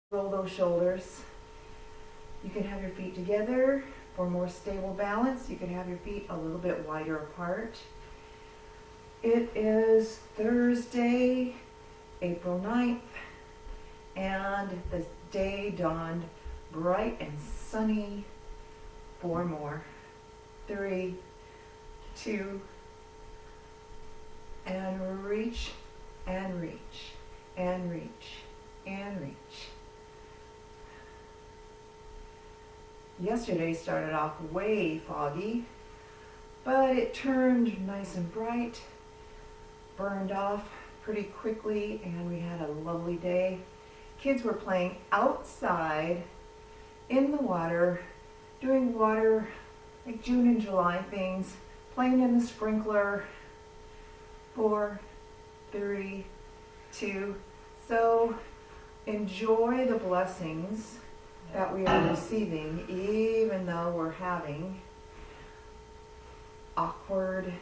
Roll those shoulders. You can have your feet together for more stable balance. You can have your feet a little bit wider apart. It is Thursday, April 9th, and the day dawned bright and sunny. 4 more. 3, 2, and reach, and reach, and reach, and reach. Yesterday started off way foggy, but it turned nice and bright, burned off pretty quickly, and we had a lovely day. Kids were playing outside in the water, doing water like June and July things, playing in the sprinkler. 4, 3, 2. So enjoy the blessings that we are receiving, even though we're having awkward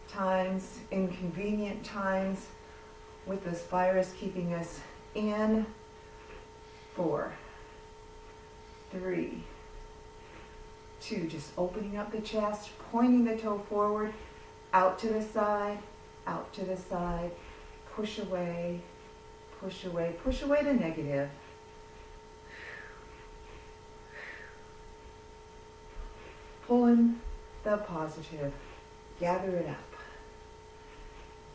times, inconvenient times with this virus keeping us in. 4, 3, 2, just opening up the chest, pointing the toe forward, out to the side, out to the side, push away, push away, push away the negative. Pull in the positive, gather it up,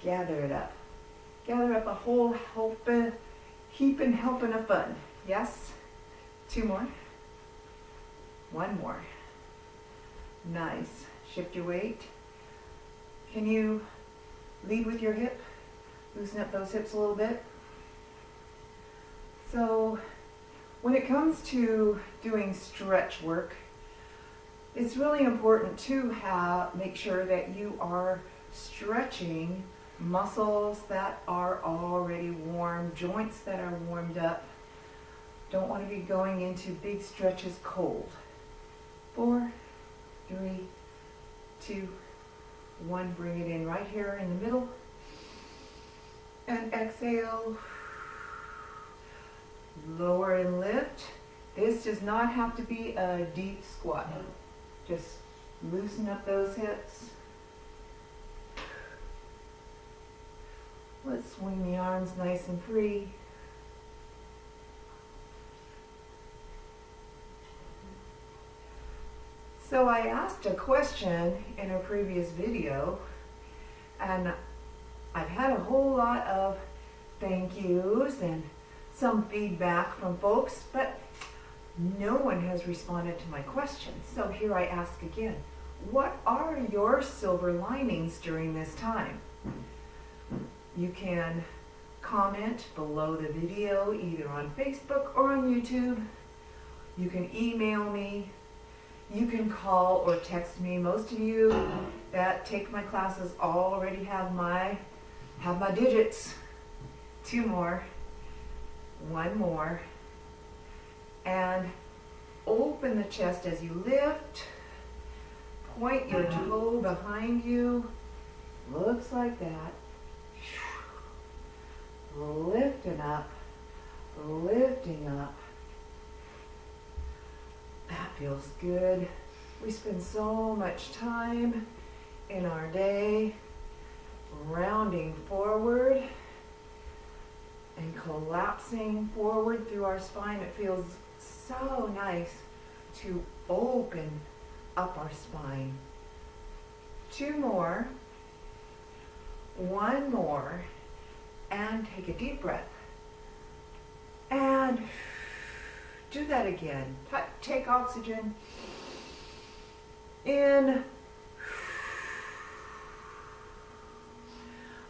gather it up, gather up a whole heaping helping of fun. Yes? 2 more, 1 more. Nice. Shift your weight. Can you lead with your hip? Loosen up those hips a little bit. So when it comes to doing stretch work, it's really important to make sure that you are stretching muscles that are already warm, joints that are warmed up. Don't want to be going into big stretches cold. 4, 3, 2, 1. Bring it in right here in the middle. And exhale. Lower and lift. This does not have to be a deep squat. Just loosen up those hips. Let's swing the arms nice and free. So I asked a question in a previous video, and I've had a whole lot of thank yous and some feedback from folks, but no one has responded to my question. So here I ask again, what are your silver linings during this time? You can comment below the video, either on Facebook or on YouTube. You can email me. You can call or text me. Most of you that take my classes already have my digits. 2 more, 1 more, and open the chest as you lift. Point your toe behind you. Looks like that. Lifting up, lifting up. That feels good. We spend so much time in our day rounding forward and collapsing forward through our spine. It feels so nice to open up our spine. 2 more, 1 more, and take a deep breath. And do that again. Take oxygen in.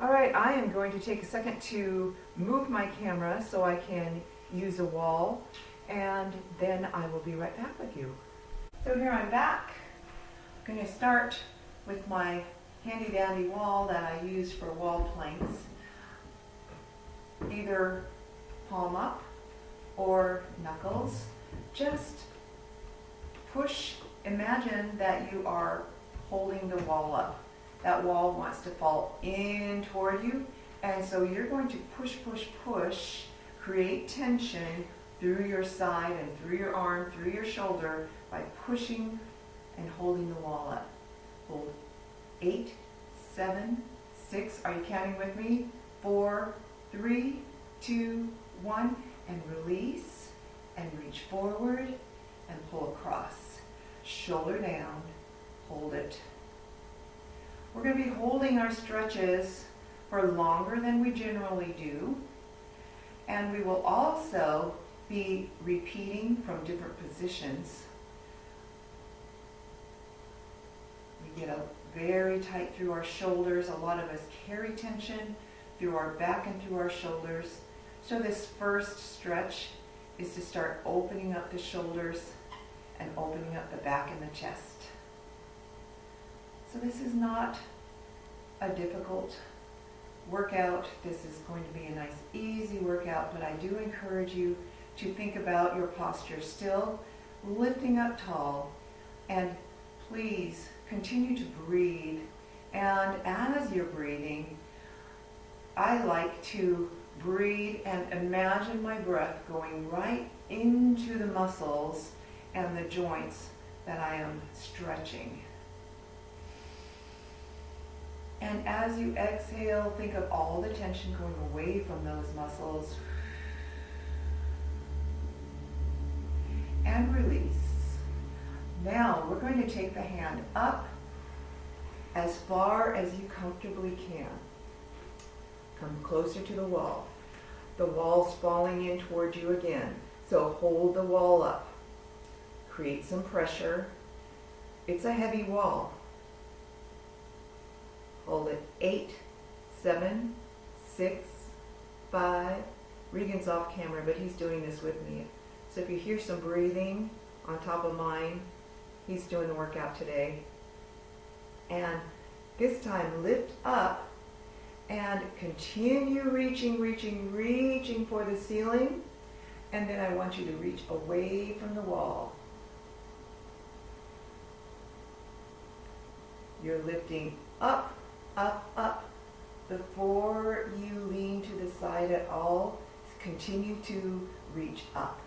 All right, I am going to take a second to move my camera so I can use a wall, and then I will be right back with you. So here I'm back. I'm going to start with my handy dandy wall that I use for wall planks. Either palm up or knuckles. Just push, imagine that you are holding the wall up. That wall wants to fall in toward you, and so you're going to push, push, push, create tension through your side and through your arm, through your shoulder by pushing and holding the wall up. Hold 8, 7, 6, are you counting with me? 4, 3, 2, 1, and release and reach forward and pull across. Shoulder down, hold it. We're going to be holding our stretches for longer than we generally do, and we will also be repeating from different positions. We get very tight through our shoulders. A lot of us carry tension through our back and through our shoulders. So this first stretch is to start opening up the shoulders and opening up the back and the chest. So this is not a difficult workout. This is going to be a nice, easy workout, but I do encourage you to think about your posture still, lifting up tall, and please continue to breathe. And as you're breathing, I like to breathe and imagine my breath going right into the muscles and the joints that I am stretching. And as you exhale, think of all the tension going away from those muscles. And release. Now we're going to take the hand up as far as you comfortably can. Come closer to the wall. The wall's falling in toward you again. So hold the wall up. Create some pressure. It's a heavy wall. Hold it. 8, 7, 6, 5. Regan's off camera, but he's doing this with me. So if you hear some breathing on top of mine, he's doing the workout today. And this time lift up and continue reaching for the ceiling. And then I want you to reach away from the wall. You're lifting up, up. Before you lean to the side at all, continue to reach up.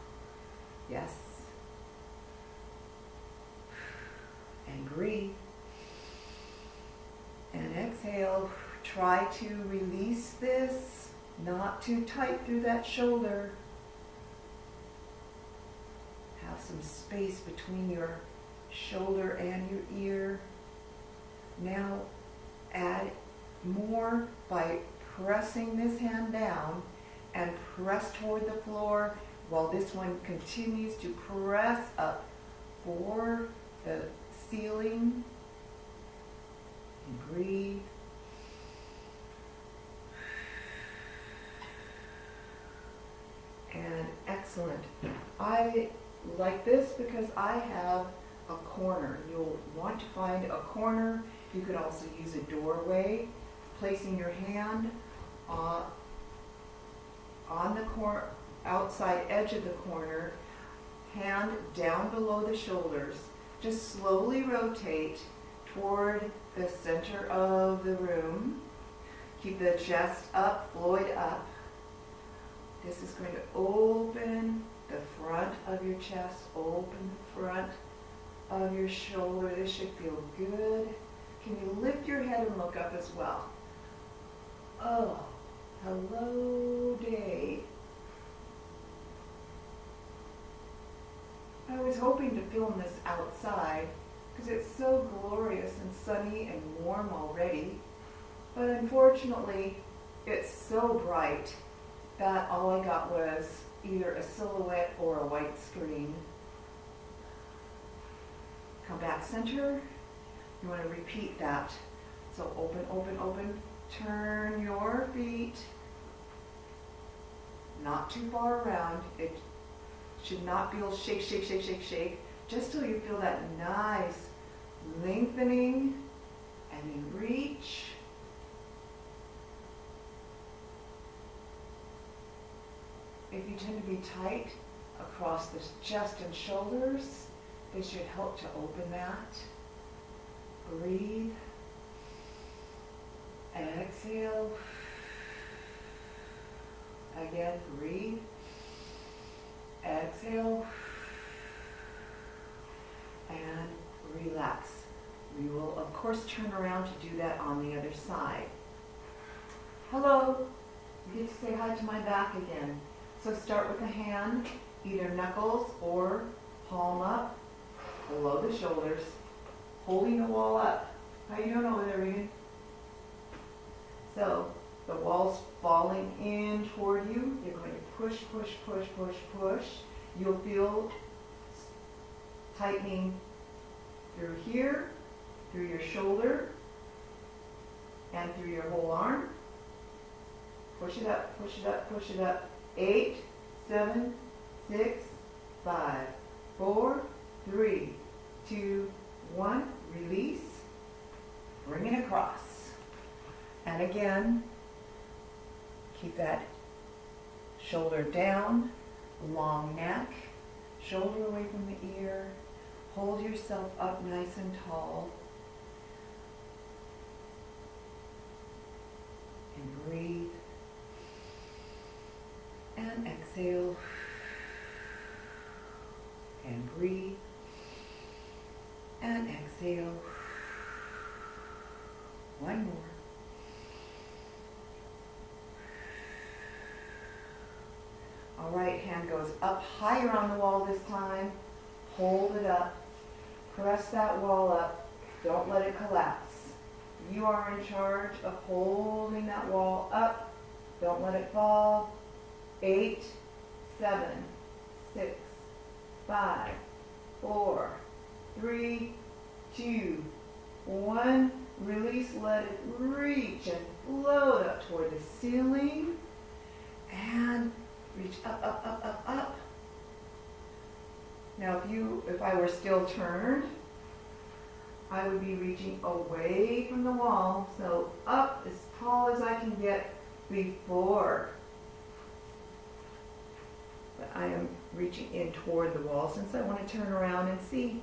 Yes. And breathe. And exhale. Try to release this, not too tight through that shoulder. Have some space between your shoulder and your ear. Now add more by pressing this hand down and press toward the floor while this one continues to press up for the ceiling. And breathe. And excellent. I like this because I have a corner. You'll want to find a corner. You could also use a doorway, placing your hand on the outside edge of the corner, hand down below the shoulders. Just slowly rotate toward the center of the room. Keep the chest up, Floyd up. This is going to open the front of your chest, open the front of your shoulder. This should feel good. Can you lift your head and look up as well? Oh, hello day. I was hoping to film this outside because it's so glorious and sunny and warm already. But unfortunately, it's so bright that all I got was either a silhouette or a white screen. Come back center. You want to repeat that. So open, open, open. Turn your feet. Not too far around. It should not feel shake, shake, shake, shake, shake. Just till you feel that nice lengthening. And then reach. If you tend to be tight across the chest and shoulders, this should help to open that. Breathe. Exhale. Again, breathe. Exhale. And relax. We will, of course, turn around to do that on the other side. Hello. You get to say hi to my back again. So start with the hand, either knuckles or palm up, below the shoulders, holding the wall up. How you doing over there, Regan? So the wall's falling in toward you. You're going to push, push, push, push, push. You'll feel tightening through here, through your shoulder, and through your whole arm. Push it up, push it up, push it up. 8, 7, 6, 5, 4, 3, 2, 1. Release. Bring it across. And again, keep that shoulder down, long neck, shoulder away from the ear. Hold yourself up nice and tall. And breathe. And exhale. And breathe. And exhale. One more. All right, hand goes up higher on the wall this time. Hold it up. Press that wall up. Don't let it collapse. You are in charge of holding that wall up. Don't let it fall. 8, 7, 6, 5, 4, 3, 2, 1. Release, let it reach and float up toward the ceiling. And reach up, up, up, up, up. Now if I were still turned, I would be reaching away from the wall, so up as tall as I can get before. But I am reaching in toward the wall since I want to turn around and see.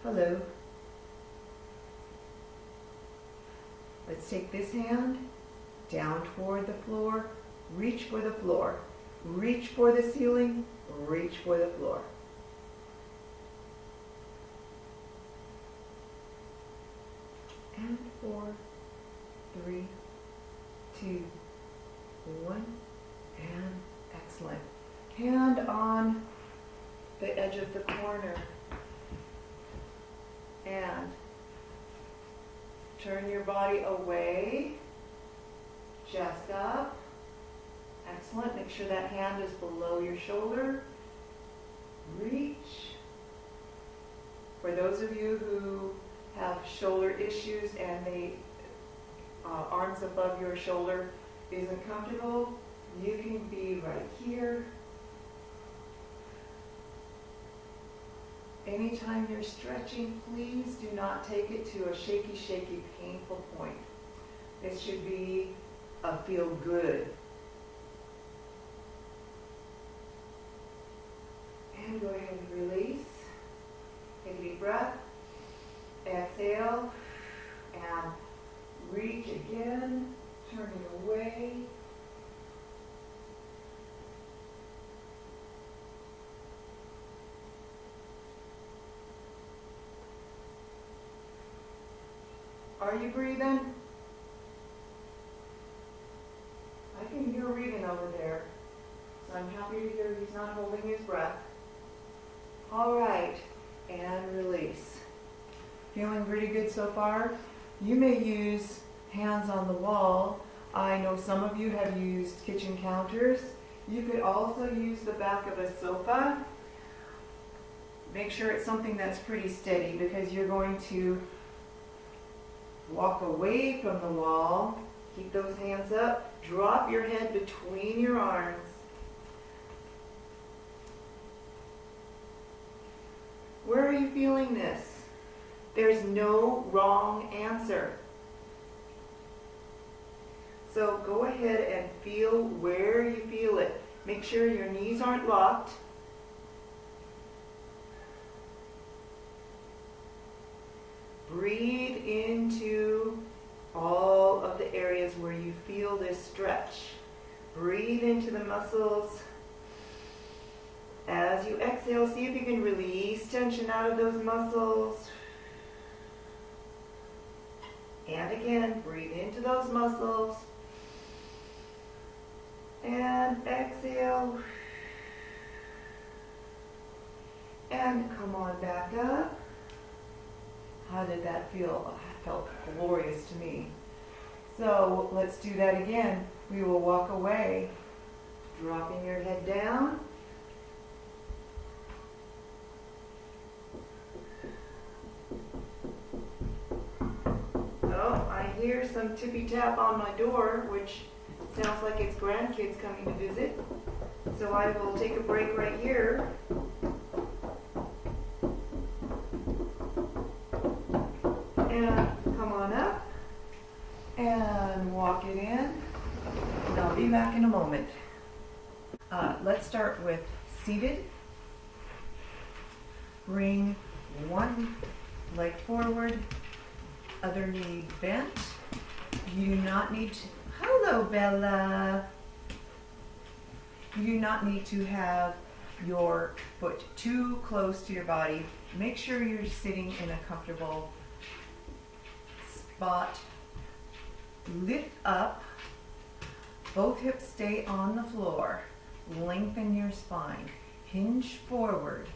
Hello. Let's take this hand down toward the floor. Reach for the floor. Reach for the ceiling. Reach for the floor. And 4, 3, 2, 1. And excellent. Hand on the edge of the corner. And turn your body away. Chest up. Excellent. Make sure that hand is below your shoulder. Reach. For those of you who have shoulder issues and the arms above your shoulder isn't comfortable, you can be right here. Anytime you're stretching, please do not take it to a shaky, shaky, painful point. It should be a feel good. And go ahead and release. Take a deep breath. Exhale. And reach again. Turning away. Are you breathing? I can hear Regan over there. So I'm happy to hear he's not holding his breath. All right, and release. Feeling pretty good so far? You may use hands on the wall. I know some of you have used kitchen counters. You could also use the back of a sofa. Make sure it's something that's pretty steady because you're going to walk away from the wall. Keep those hands up. Drop your head between your arms. Where are you feeling this? There's no wrong answer. So go ahead and feel where you feel it. Make sure your knees aren't locked. Breathe into all of the areas where you feel this stretch. Breathe into the muscles. As you exhale, see if you can release tension out of those muscles. And again, breathe into those muscles. And exhale. And come on back up. How did that feel? Oh, it felt glorious to me. So let's do that again. We will walk away, dropping your head down. Oh, I hear some tippy tap on my door, which sounds like it's grandkids coming to visit. So I will take a break right here. And come on up and walk it in. And I'll be back in a moment. Let's start with seated. Bring one leg forward, other knee bent. You do not need to, hello Bella. You do not need to have your foot too close to your body. Make sure you're sitting in a comfortable spot. Lift up, both hips stay on the floor. Lengthen your spine, hinge forward.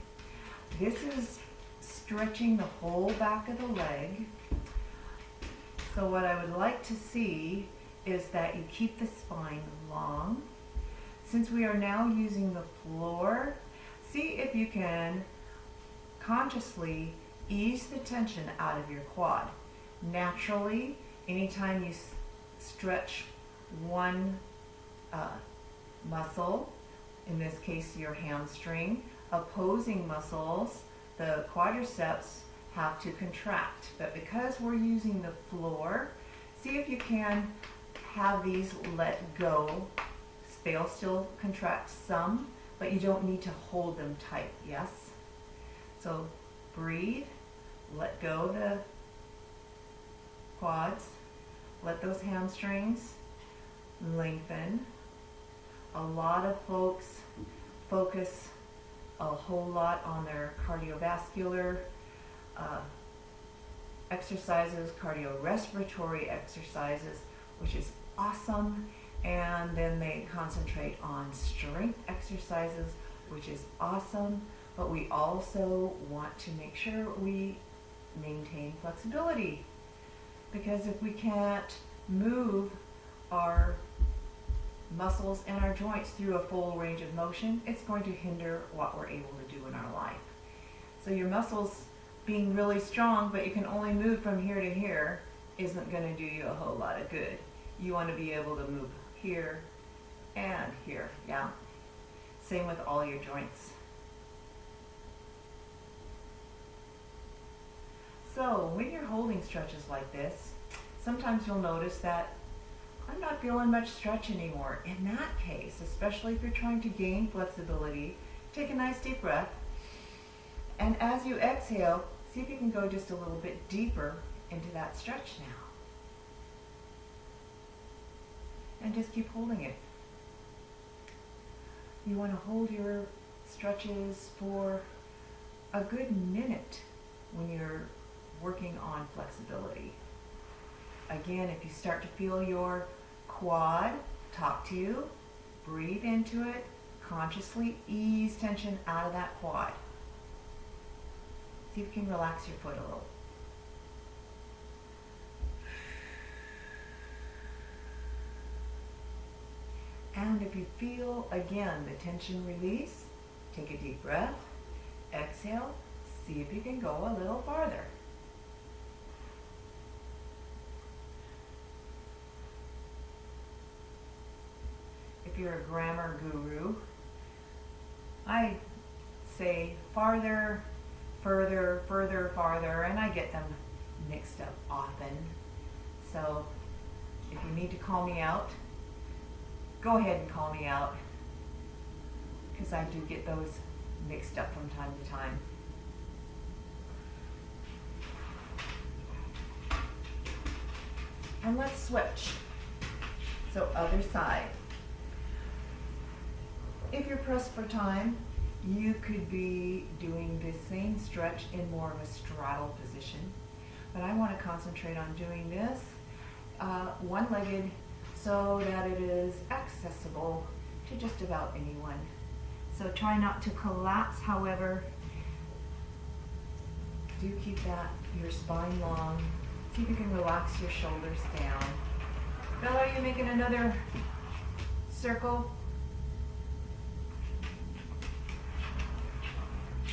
This is stretching the whole back of the leg. So what I would like to see is that you keep the spine long. Since we are now using the floor, see if you can consciously ease the tension out of your quad. Naturally, anytime you stretch one muscle, in this case your hamstring, opposing muscles, the quadriceps have to contract. But because we're using the floor, see if you can have these let go. They'll still contract some, but you don't need to hold them tight, yes? So breathe, let go the quads, let those hamstrings lengthen. A lot of folks focus a whole lot on their cardiovascular exercises, cardiorespiratory exercises, which is awesome. And then they concentrate on strength exercises, which is awesome. But we also want to make sure we maintain flexibility. Because if we can't move our muscles and our joints through a full range of motion, it's going to hinder what we're able to do in our life. So your muscles being really strong, but you can only move from here to here, isn't going to do you a whole lot of good. You want to be able to move here and here, yeah? Same with all your joints. So when you're holding stretches like this, sometimes you'll notice that I'm not feeling much stretch anymore. In that case, especially if you're trying to gain flexibility, take a nice deep breath. And as you exhale, see if you can go just a little bit deeper into that stretch now. And just keep holding it. You want to hold your stretches for a good minute when you're working on flexibility. Again, if you start to feel your quad talk to you, breathe into it, consciously ease tension out of that quad. See if you can relax your foot a little. And if you feel, again, the tension release, take a deep breath, exhale, see if you can go a little farther. If you're a grammar guru, I say farther, further, further, farther, and I get them mixed up often. So if you need to call me out, go ahead and call me out, because I do get those mixed up from time to time. And let's switch. So other side. if you're pressed for time, you could be doing the same stretch in more of a straddle position. But I want to concentrate on doing this one-legged so that it is accessible to just about anyone. So try not to collapse, however. Do keep your spine long. See if you can relax your shoulders down. Bella, are you making another circle?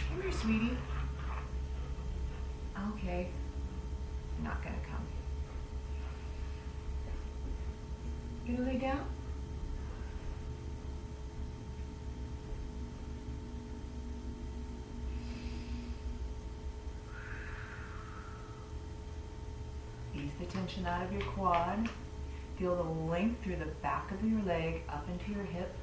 Come here, sweetie. Okay. Not gonna come. Gonna lay down? Ease the tension out of your quad. Feel the length through the back of your leg up into your hip.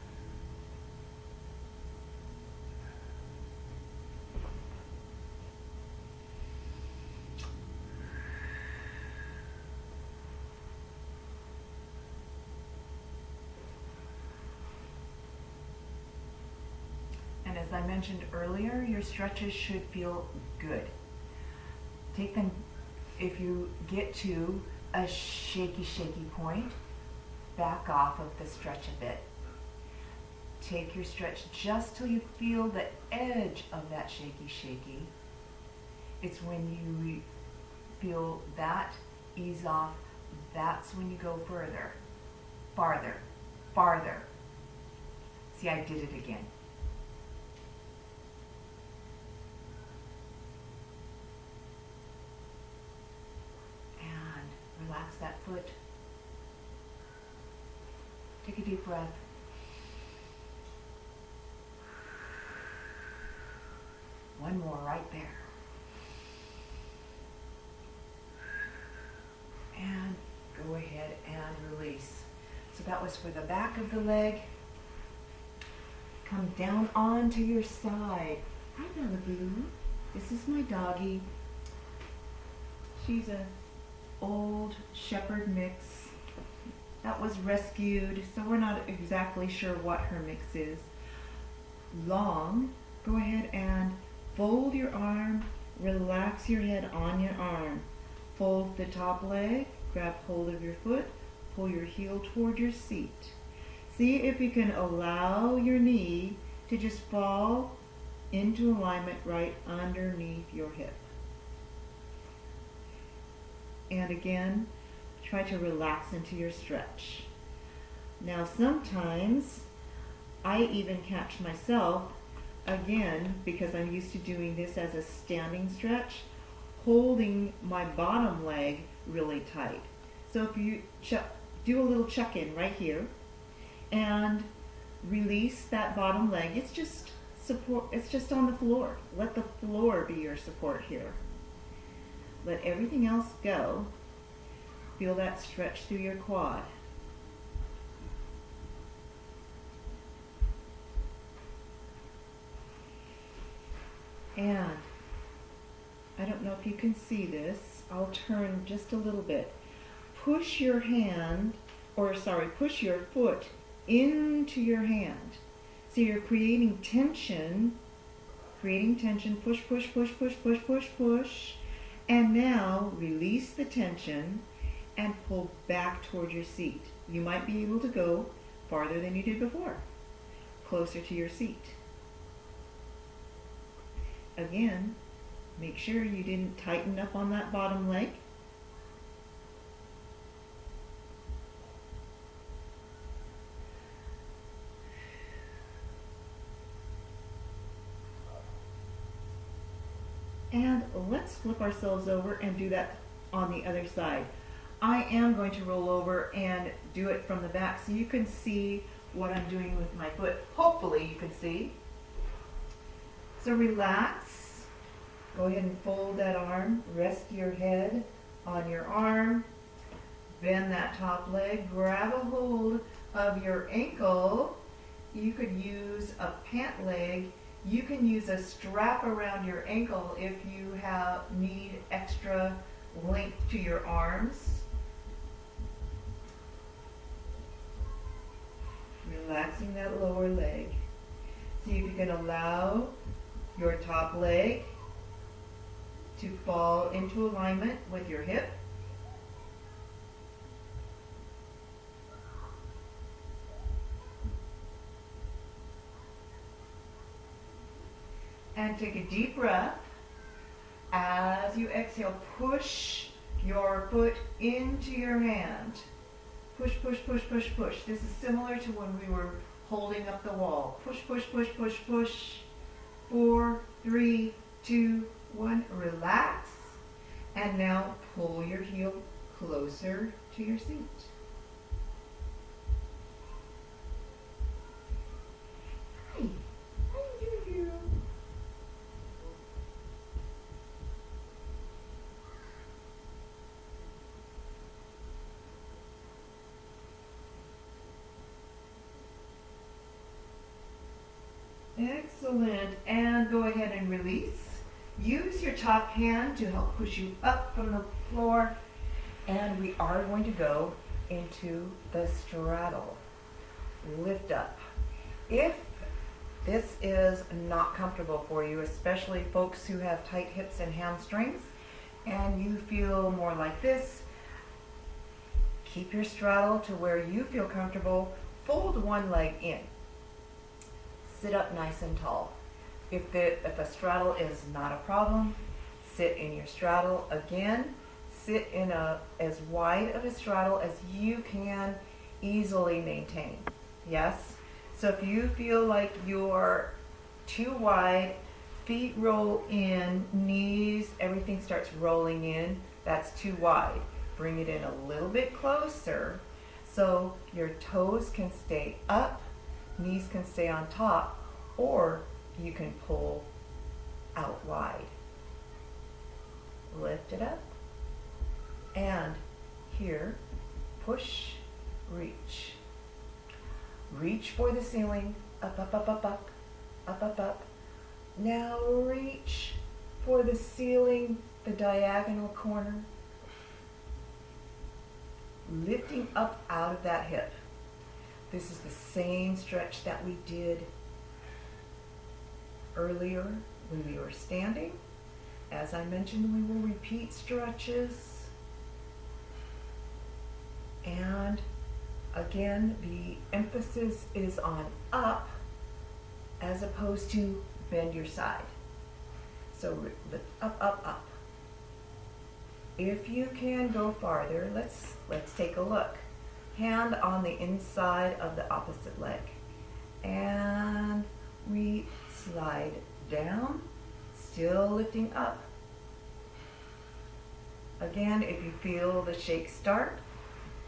And as I mentioned earlier, your stretches should feel good. Take them, if you get to a shaky point, back off of the stretch a bit. Take your stretch just till you feel the edge of that shaky. It's when you feel that ease off, that's when you go further, farther. See, I did it again. Relax that foot. Take a deep breath. One more right there. And go ahead and release. So that was for the back of the leg. Come down onto your side. Hi, Malibu. This is my doggie. She's a old shepherd mix that was rescued, so we're not exactly sure what her mix is. Long, go ahead and fold your arm, relax your head on your arm. Fold the top leg, grab hold of your foot, pull your heel toward your seat. See if you can allow your knee to just fall into alignment right underneath your hip. And again, try to relax into your stretch. Now sometimes I even catch myself, again, because I'm used to doing this as a standing stretch, holding my bottom leg really tight. So if you do a little check-in right here and release that bottom leg, it's just support, it's just on the floor. Let the floor be your support here. Let everything else go. Feel that stretch through your quad. And I don't know if you can see this. I'll turn just a little bit. Push your foot into your hand. So you're creating tension. Push, push, push, push, push, push, push. And now release the tension and pull back toward your seat. You might be able to go farther than you did before, closer to your seat. Again, make sure you didn't tighten up on that bottom leg. And let's flip ourselves over and do that on the other side. I am going to roll over and do it from the back so you can see what I'm doing with my foot. Hopefully you can see. So relax. Go ahead and fold that arm. Rest your head on your arm. Bend that top leg. Grab a hold of your ankle. You could use a pant leg. You can use a strap around your ankle if you need extra length to your arms. Relaxing that lower leg. See if you can allow your top leg to fall into alignment with your hip. And take a deep breath. As you exhale, push your foot into your hand. Push, push, push, push, push. This is similar to when we were holding up the wall. Push, push, push, push, push. 4, 3, 2, 1. Relax. And now pull your heel closer to your seat. Hi. How do you do? Excellent. And go ahead and release. Use your top hand to help push you up from the floor. And we are going to go into the straddle. Lift up. If this is not comfortable for you, especially folks who have tight hips and hamstrings, and you feel more like this, keep your straddle to where you feel comfortable. Fold one leg in. Sit up nice and tall. If a straddle is not a problem, sit in your straddle. Again, sit in as wide of a straddle as you can easily maintain. Yes? So if you feel like you're too wide, feet roll in, knees, everything starts rolling in, that's too wide. Bring it in a little bit closer so your toes can stay up, knees can stay on top, or you can pull out wide. Lift it up. And here, push, reach. Reach for the ceiling. Up, up, up, up, up. Up, up, up. Now reach for the ceiling, the diagonal corner. Lifting up out of that hip. This is the same stretch that we did earlier when we were standing. As I mentioned, we will repeat stretches. And again, the emphasis is on up as opposed to bend your side. So lift up, up, up. If you can go farther, let's take a look. Hand on the inside of the opposite leg. And we slide down, still lifting up. Again, if you feel the shake start,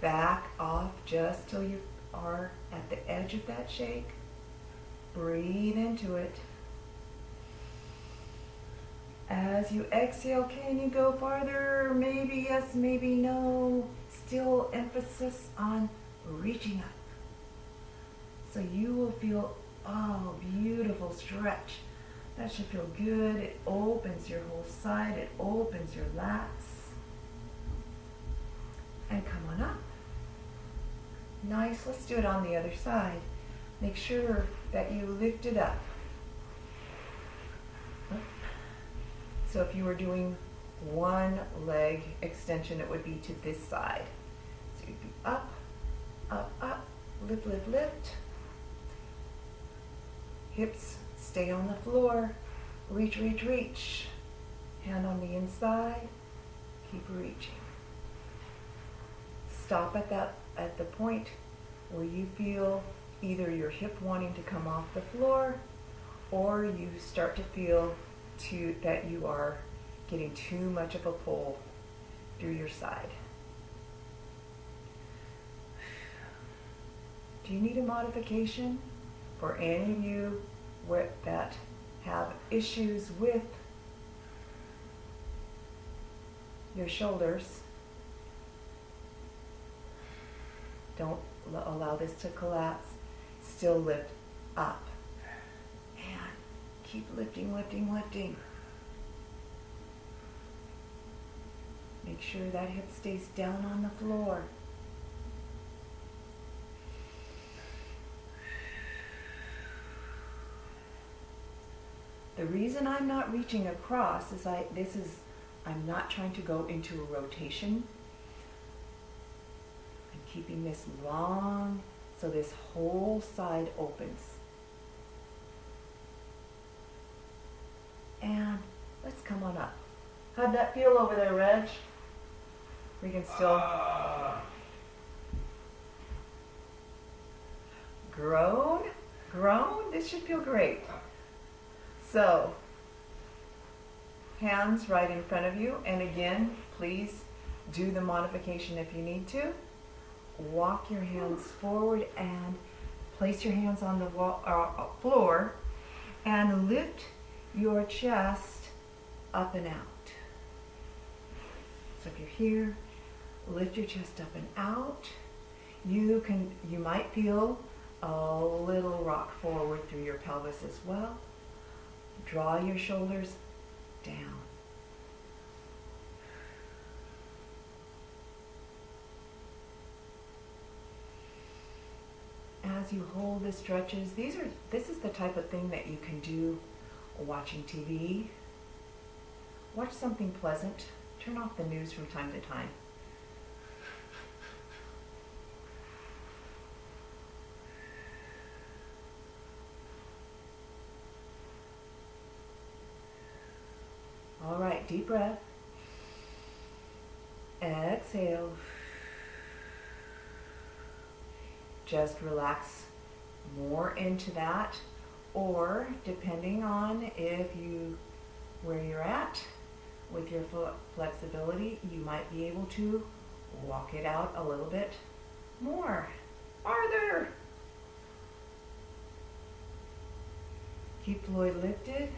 back off just till you are at the edge of that shake. Breathe into it. As you exhale, can you go farther? Maybe yes, maybe no. Still emphasis on reaching up. So you will feel, oh, beautiful stretch. That should feel good. It opens your whole side. It opens your lats. And come on up. Nice. Let's do it on the other side. Make sure that you lift it up. So if you were doing one leg extension, it would be to this side. So you'd be up, up, up, lift, lift, lift. Hips stay on the floor. Reach, reach, reach. Hand on the inside. Keep reaching. Stop at the point where you feel either your hip wanting to come off the floor, or you start to feel that you are getting too much of a pull through your side. Do you need a modification? For any of you that have issues with your shoulders, don't allow this to collapse. Still lift up. And keep lifting, lifting, lifting. Make sure that hip stays down on the floor. reason I'm not reaching across is I'm not trying to go into a rotation. I'm keeping this long so this whole side opens. And let's come on up. How'd that feel over there, Reg? We can still groan. This should feel great. So, hands right in front of you, and again, please do the modification if you need to. Walk your hands forward and place your hands on the floor and lift your chest up and out. So if you're here, lift your chest up and out. You might feel a little rock forward through your pelvis as well. Draw your shoulders down. As you hold the stretches, this is the type of thing that you can do watching TV. Watch something pleasant. Turn off the news from time to time. All right, deep breath. Exhale. Just relax more into that, or depending on where you're at with your flexibility, you might be able to walk it out a little bit more, farther. Keep Floyd lifted.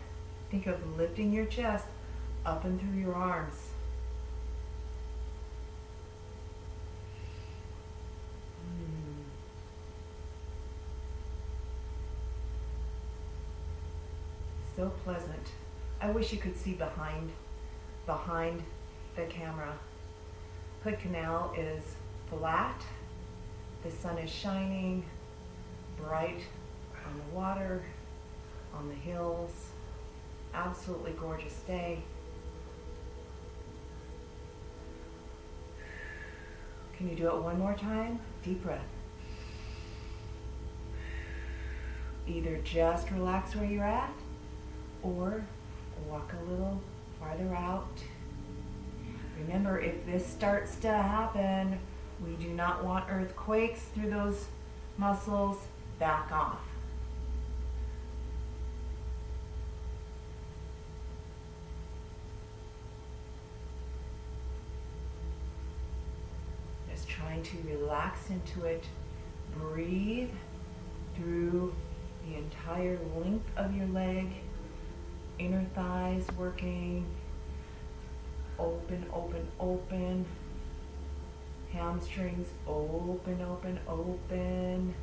Think of lifting your chest up and through your arms. So pleasant. I wish you could see behind the camera. Hood Canal is flat. The sun is shining bright on the water, on the hills. Absolutely gorgeous day. Can you do it one more time? Deep breath. Either just relax where you're at, or walk a little farther out. Remember, if this starts to happen, we do not want earthquakes through those muscles. Back off. Just trying to relax into it. Breathe through the entire length of your leg. Inner thighs working. Open, open, open. Hamstrings open, open, open.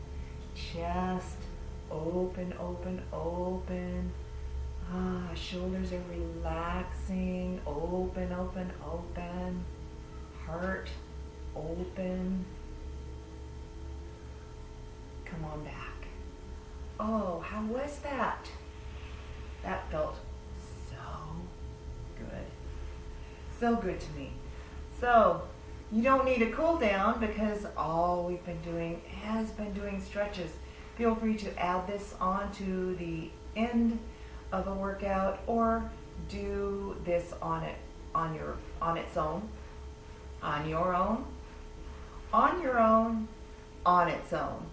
Chest open, open, open. Shoulders are relaxing. Open, open, open. Heart open. Come on back. Oh, how was that? That felt so good. So good to me. So, you don't need a cool down because all we've been doing has been doing stretches. Feel free to add this on to the end of a workout, or do this on its own, on your own, on its own.